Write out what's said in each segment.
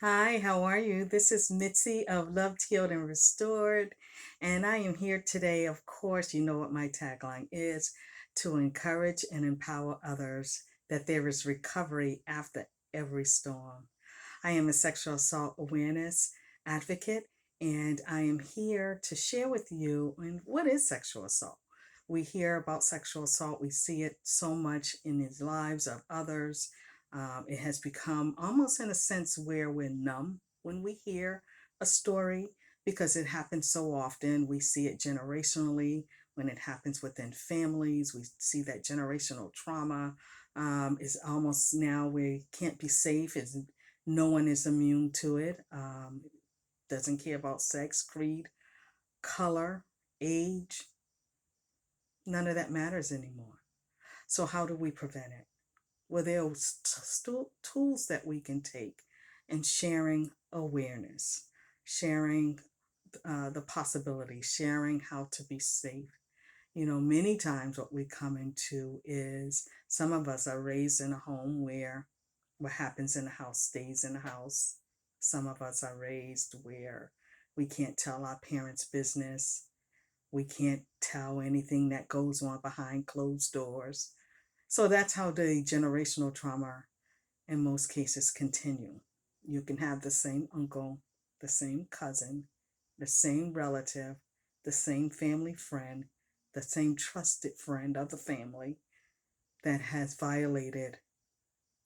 Hi, how are you? This is Mitzi of Loved, Healed, and Restored. And I am here today. Of course, you know what my tagline is to encourage and empower others that there is recovery after every storm. I am a sexual assault awareness advocate, and I am here to share with you what is sexual assault. We hear about sexual assault, we see it so much in the lives of others. It has become almost in a sense where we're numb when we hear a story because it happens so often. We see it generationally when it happens within families. We see that generational trauma is almost now we can't be safe. No one is immune to it. Doesn't care about sex, creed, color, age. None of that matters anymore. So how do we prevent it? Well, there are still tools that we can take in sharing awareness, sharing the possibility, sharing how to be safe. Many times what we come into is some of us are raised in a home where what happens in the house stays in the house. Some of us are raised where we can't tell our parents' business. We can't tell anything that goes on behind closed doors. So that's how the generational trauma in most cases continue. You can have the same uncle, the same cousin, the same relative, the same family friend, the same trusted friend of the family that has violated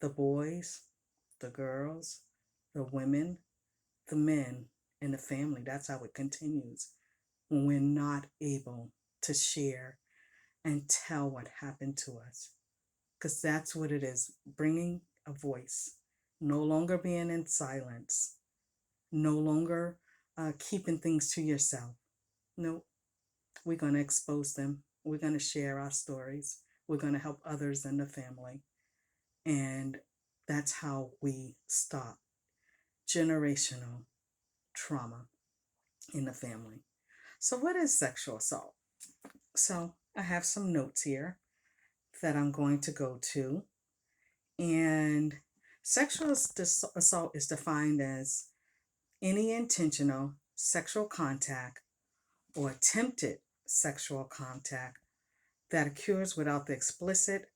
the boys, the girls, the women, the men in the family. That's how it continues when we're not able to share and tell what happened to us. Because that's what it is, bringing a voice, no longer being in silence, no longer keeping things to yourself. No, we're going to expose them. We're going to share our stories. We're going to help others in the family. And that's how we stop generational trauma in the family. So, what is sexual assault? So, I have some notes here that I'm going to go to. And sexual assault is defined as any intentional sexual contact or attempted sexual contact that occurs without the explicit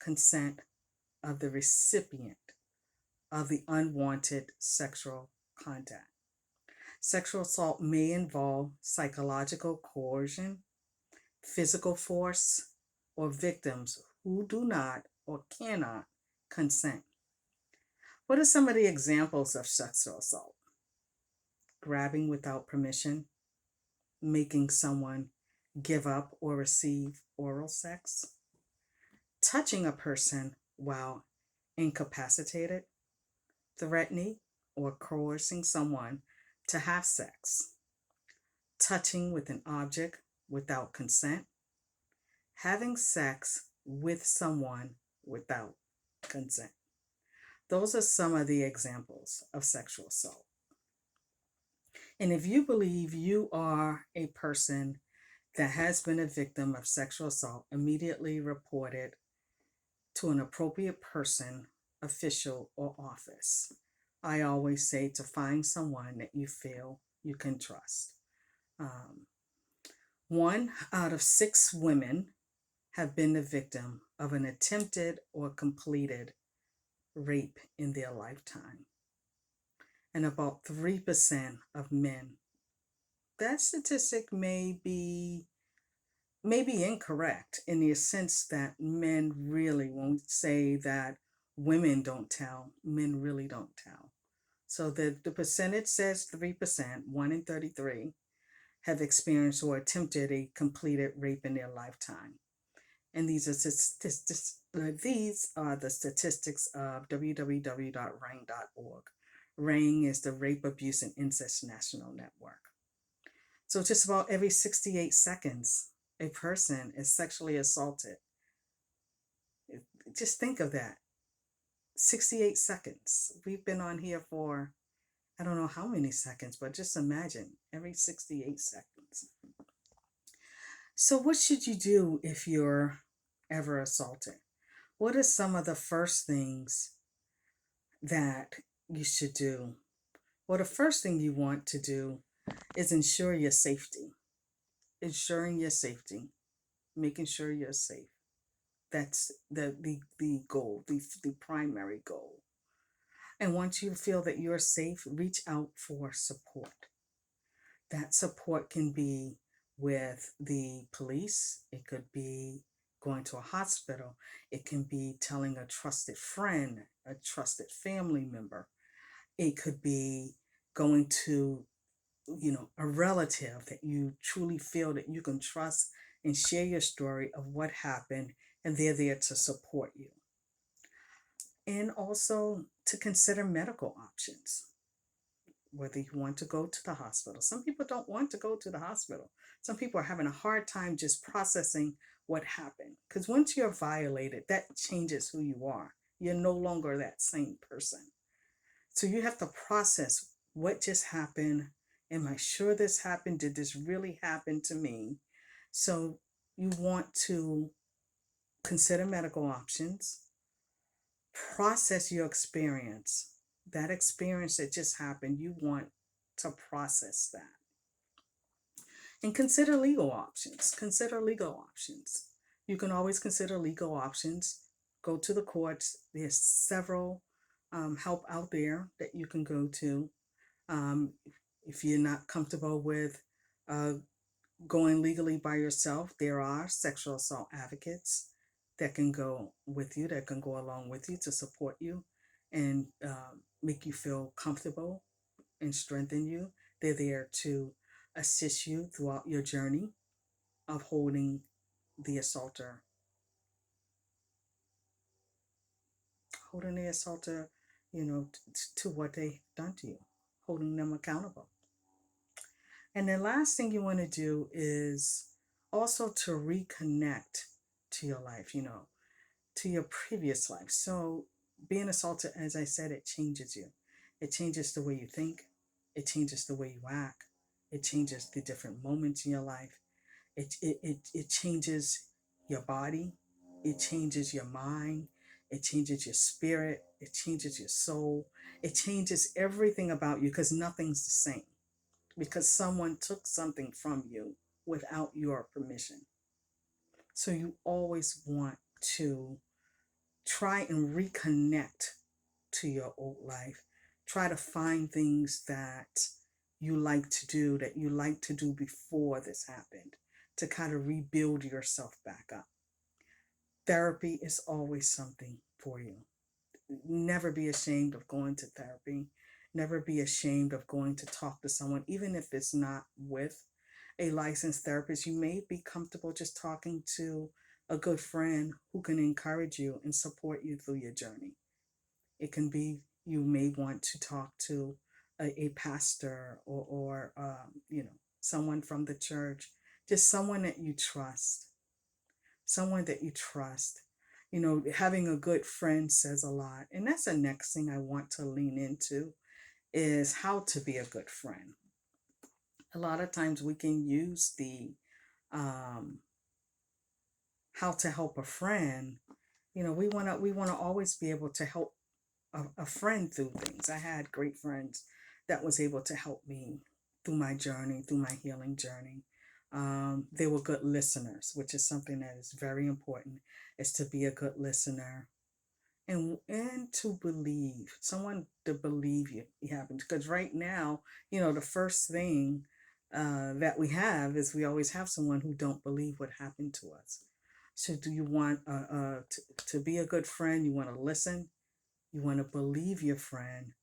consent of the recipient of the unwanted sexual contact. Sexual assault may involve psychological coercion, physical force, or victims who do not or cannot consent. What are some of the examples of sexual assault? Grabbing without permission, making someone give up or receive oral sex, touching a person while incapacitated, threatening or coercing someone to have sex, touching with an object without consent, having sex with someone without consent. Those are some of the examples of sexual assault. And if you believe you are a person that has been a victim of sexual assault, immediately report it to an appropriate person, official, or office. I always say to find someone that you feel you can trust. Um, 1 out of 6 women have been the victim of an attempted or completed rape in their lifetime, and about 3% of men. That statistic may be incorrect in the sense that men really, when we say that women don't tell, men really don't tell. So the percentage says 3%, 1 in 33, have experienced or attempted a completed rape in their lifetime. And these are the statistics of www.ring.org. Ring is the Rape, Abuse, and Incest National Network. So just about every 68 seconds, a person is sexually assaulted. Just think of that. 68 seconds. We've been on here for I don't know how many seconds, but just imagine every 68 seconds. So, what should you do if you're ever assaulted? What are some of the first things that you should do? Well, the first thing you want to do is ensure your safety. Ensuring your safety, making sure you're safe. That's the goal, the primary goal. And once you feel that you're safe, reach out for support. That support can be with the police, it could be going to a hospital, it can be telling a trusted friend, a trusted family member, it could be going to, a relative that you truly feel that you can trust and share your story of what happened, and they're there to support you. And also to consider medical options, whether you want to go to the hospital. Some people don't want to go to the hospital. Some people are having a hard time just processing what happened. Because once you're violated, that changes who you are. You're no longer that same person. So you have to process what just happened. Am I sure this happened? Did this really happen to me? So you want to consider medical options, process your experience. That experience that just happened, you want to process that. And consider legal options. Consider legal options. You can always consider legal options. Go to the courts. There's several help out there that you can go to. Um, if you're not comfortable with uh, going legally by yourself, there are sexual assault advocates that can go with you, that can go along with you to support you and make you feel comfortable and strengthen you. They're there to assist you throughout your journey of holding the assaulter, to what they've done to you, holding them accountable. And the last thing you want to do is also to reconnect to your life, to your previous life. So being assaulted, as I said, it changes you. It changes the way you think. It changes the way you act. It changes the different moments in your life. It changes your body. It changes your mind. It changes your spirit. It changes your soul. It changes everything about you because nothing's the same. Because someone took something from you without your permission. So you always want to try and reconnect to your old life. Try to find things that you like to do, that you like to do before this happened, to kind of rebuild yourself back up. Therapy is always something for you. Never be ashamed of going to therapy. Never be ashamed of going to talk to someone, even if it's not with a licensed therapist. You may be comfortable just talking to a good friend who can encourage you and support you through your journey. It can be you may want to talk to a pastor or someone from the church, just someone that you trust, someone that you trust. Having a good friend says a lot. And that's the next thing I want to lean into is how to be a good friend. A lot of times we can use the um, how to help a friend. We want to always be able to help a friend through things. I had great friends that was able to help me through my journey, through my healing journey. They were good listeners, which is something that is very important, is to be a good listener and to believe someone to believe you happen. Because right now, the first thing that we have is we always have someone who don't believe what happened to us. So do you want to be a good friend? You want to listen, you want to believe your friend.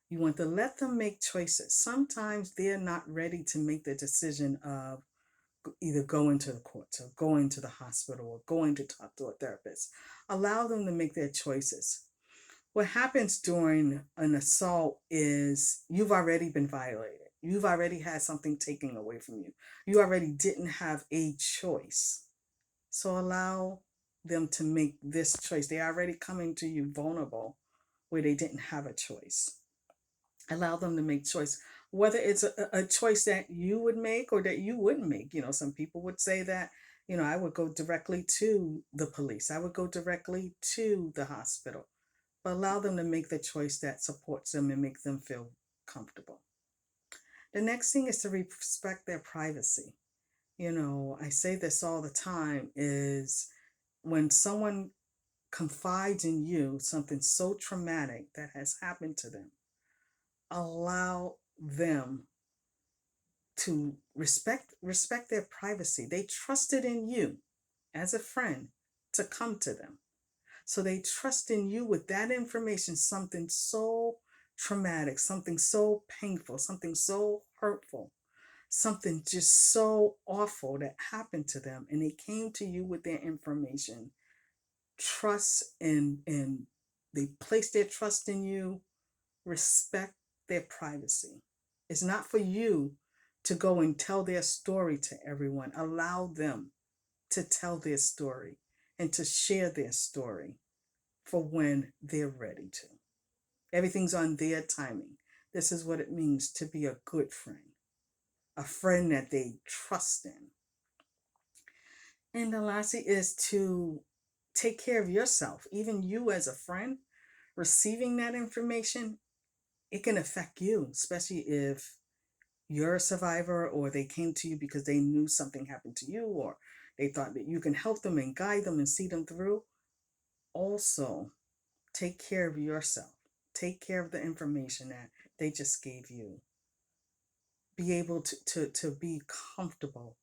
You want to let them make choices. Sometimes they're not ready to make the decision of either going to the courts or going to the hospital or going to talk to a therapist. Allow them to make their choices. What happens during an assault is you've already been violated. You've already had something taken away from you. You already didn't have a choice. So allow them to make this choice. They're already coming to you vulnerable where they didn't have a choice. Allow them to make choice, whether it's a choice that you would make or that you wouldn't make. Some people would say that, I would go directly to the police. I would go directly to the hospital. But allow them to make the choice that supports them and make them feel comfortable. The next thing is to respect their privacy. I say this all the time is when someone confides in you something so traumatic that has happened to them, allow them to respect their privacy. They trusted in you as a friend to come to them. So they trust in you with that information, something so traumatic, something so painful, something so hurtful, something just so awful that happened to them. And they came to you with their information, trust, and they placed their trust in you. Respect their privacy. It's not for you to go and tell their story to everyone. Allow them to tell their story and to share their story for when they're ready to. Everything's on their timing. This is what it means to be a good friend, a friend that they trust in. And the lastly is to take care of yourself. Even you as a friend, receiving that information, it can affect you, especially if you're a survivor or they came to you because they knew something happened to you or they thought that you can help them and guide them and see them through. Also, take care of yourself. Take care of the information that they just gave you. Be able to be comfortable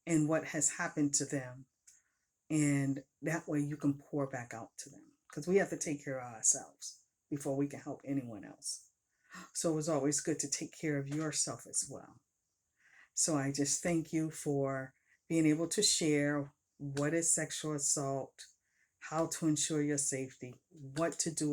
in what has happened to them. And that way you can pour back out to them. Because we have to take care of ourselves before we can help anyone else. So it's always good to take care of yourself as well. So I just thank you for being able to share what is sexual assault, how to ensure your safety, what to do